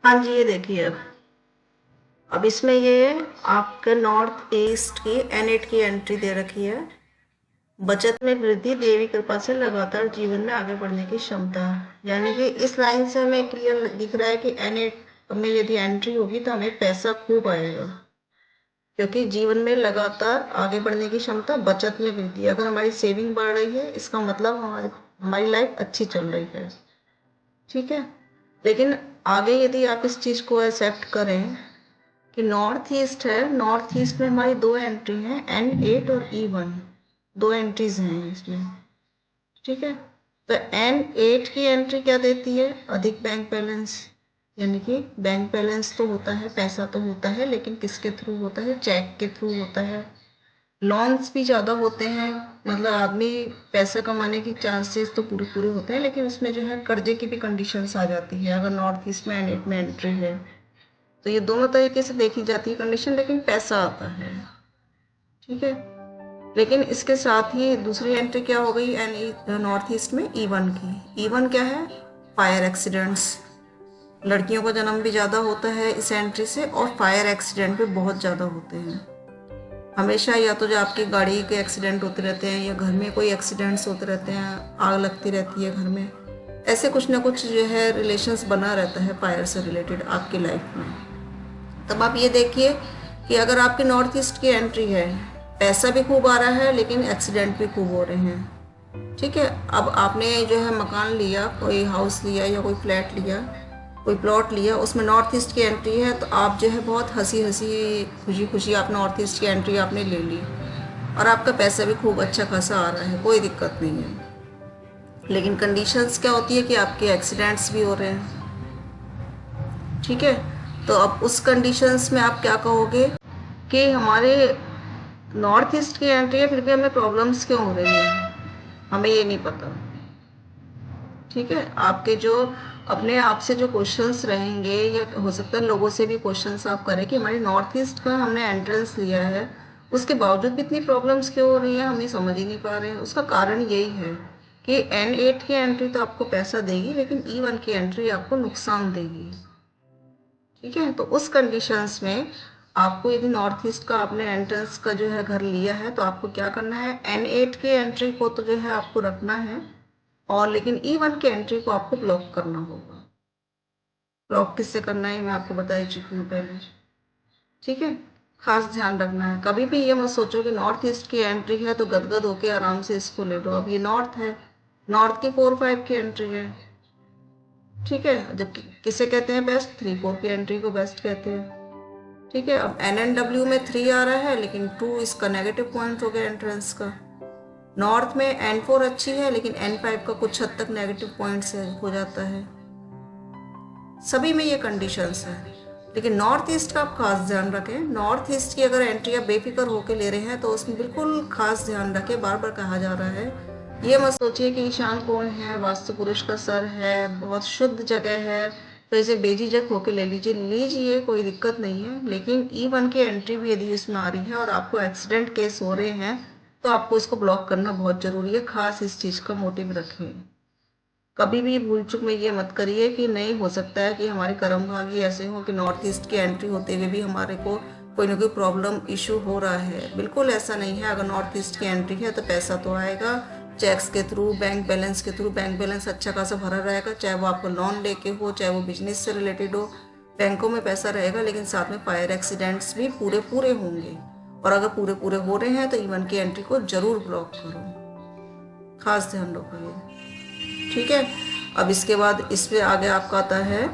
हाँ जी, ये देखिए अब इसमें ये आपके नॉर्थ ईस्ट की N8 की एंट्री दे रखी है। बचत में वृद्धि, देवी कृपा से लगातार जीवन में आगे बढ़ने की क्षमता। यानी कि इस लाइन से हमें क्लियर दिख रहा है कि N8 में यदि एंट्री होगी तो हमें पैसा खूब आएगा, क्योंकि जीवन में लगातार आगे बढ़ने की क्षमता, बचत में वृद्धि। अगर हमारी सेविंग बढ़ रही है इसका मतलब हमारी लाइफ अच्छी चल रही है। ठीक है, लेकिन आगे यदि आप इस चीज़ को एक्सेप्ट करें कि नॉर्थ ईस्ट है, नॉर्थ ईस्ट में हमारी दो एंट्री हैं, N8 और E1, दो एंट्रीज हैं इसमें। ठीक है, तो N8 की एंट्री क्या देती है? अधिक बैंक बैलेंस। यानी कि बैंक बैलेंस तो होता है, पैसा तो होता है, लेकिन किसके थ्रू होता है? चेक के थ्रू होता है। लॉन्स भी ज़्यादा होते हैं, मतलब आदमी पैसा कमाने की चांसेस तो पूरे पूरे होते हैं, लेकिन उसमें जो है कर्जे की भी कंडीशंस आ जाती है अगर नॉर्थ ईस्ट में N8 में एंट्री है। तो ये दोनों तरीके से देखी जाती है कंडीशन, लेकिन पैसा आता है। ठीक है, लेकिन इसके साथ ही दूसरी एंट्री क्या हो गई नॉर्थ ईस्ट में? E1 की। E1 क्या है? Fire accidents. लड़कियों का जन्म भी ज़्यादा होता है इस एंट्री से, और फायर एक्सीडेंट भी बहुत ज़्यादा होते हैं हमेशा। या तो जो आपकी गाड़ी के एक्सीडेंट होते रहते हैं, या घर में कोई एक्सीडेंट्स होते रहते हैं, आग लगती रहती है घर में, ऐसे कुछ ना कुछ जो है रिलेशंस बना रहता है फायर से रिलेटेड आपकी लाइफ में। तब आप ये देखिए कि अगर आपके नॉर्थ ईस्ट की एंट्री है, पैसा भी खूब आ रहा है लेकिन एक्सीडेंट भी खूब हो रहे हैं। ठीक है, अब आपने जो है मकान लिया, कोई हाउस लिया या कोई फ्लैट लिया, कोई प्लॉट लिया, उसमें नॉर्थ ईस्ट की एंट्री है, तो आप जो है बहुत हंसी हंसी खुशी खुशी आप नॉर्थ ईस्ट की एंट्री आपने ले ली, और आपका पैसा भी खूब अच्छा खासा आ रहा है, कोई दिक्कत नहीं है। लेकिन कंडीशंस क्या होती है कि आपके एक्सीडेंट्स भी हो रहे हैं। ठीक है, तो अब उस कंडीशंस में आप क्या कहोगे कि हमारे नॉर्थ ईस्ट की एंट्री है फिर भी हमें प्रॉब्लम्स क्यों हो रही है? हमें ये नहीं पता। ठीक है, आपके जो अपने आप से जो क्वेश्चंस रहेंगे, या हो सकता है लोगों से भी क्वेश्चंस आप करें कि हमारी नॉर्थ ईस्ट का हमने एंट्रेंस लिया है, उसके बावजूद भी इतनी प्रॉब्लम्स क्यों हो रही है, हम ये समझ ही नहीं पा रहे हैं। उसका कारण यही है कि N8 की एंट्री तो आपको पैसा देगी, लेकिन E1 की एंट्री आपको नुकसान देगी। ठीक है, तो उस कंडीशंस में आपको यदि नॉर्थ ईस्ट का आपने एंट्रेंस का जो है घर लिया है, तो आपको क्या करना है? N8 की एंट्री को तो जो है आपको रखना है, और लेकिन E1 की एंट्री को आपको ब्लॉक करना होगा। ब्लॉक किससे करना है मैं आपको बता ही चुकी हूँ पहले। ठीक है, खास ध्यान रखना है। कभी भी ये मत सोचो कि नॉर्थ ईस्ट की एंट्री है तो गदगद होके आराम से इसको ले लो। अब ये नॉर्थ है, नॉर्थ की 4-5 की एंट्री है। ठीक है, जब किसे कहते हैं बेस्ट? 3-4 की एंट्री को बेस्ट कहते हैं। ठीक है, अब NNW में 3 आ रहा है, लेकिन 2 इसका नेगेटिव पॉइंट हो गया एंट्रेंस का। नॉर्थ में N4 अच्छी है, लेकिन N5 का कुछ हद तक नेगेटिव पॉइंट से हो जाता है। सभी में ये कंडीशंस है, लेकिन नॉर्थ ईस्ट का आप खास ध्यान रखें। नॉर्थ ईस्ट की अगर एंट्री आप बेफिक्र होकर ले रहे हैं तो उसमें बिल्कुल खास ध्यान रखें। बार बार कहा जा रहा है, ये मत सोचिए कि ईशान कोण है, वास्तु पुरुष का सर है, बहुत शुद्ध जगह है, तो इसे बेझिझक होकर ले लीजिए, कोई दिक्कत नहीं है। लेकिन E1 की एंट्री भी यदि इसमें आ रही है और आपको एक्सीडेंट केस हो रहे हैं, तो आपको इसको ब्लॉक करना बहुत जरूरी है। खास इस चीज़ का मोटिव रखें। कभी भी भूल चुक में ये मत करिए कि नहीं, हो सकता है कि हमारे कर्म भागी ऐसे हो कि नॉर्थ ईस्ट की एंट्री होते हुए भी हमारे को कोई ना कोई प्रॉब्लम इशू हो रहा है। बिल्कुल ऐसा नहीं है। अगर नॉर्थ ईस्ट की एंट्री है तो पैसा तो आएगा, चेक्स के थ्रू, बैंक बैलेंस के थ्रू। बैंक बैलेंस अच्छा खासा भरा रहेगा, चाहे वो आपको लोन लेके हो, चाहे वो बिजनेस से रिलेटेड हो, बैंकों में पैसा रहेगा। लेकिन साथ में फायर एक्सीडेंट्स भी पूरे पूरे होंगे, और अगर पूरे पूरे हो रहे हैं तो E1 की एंट्री को जरूर ब्लॉक करो। खास ध्यान रखो ये। ठीक है, अब इसके बाद इस पे आगे आपका आता है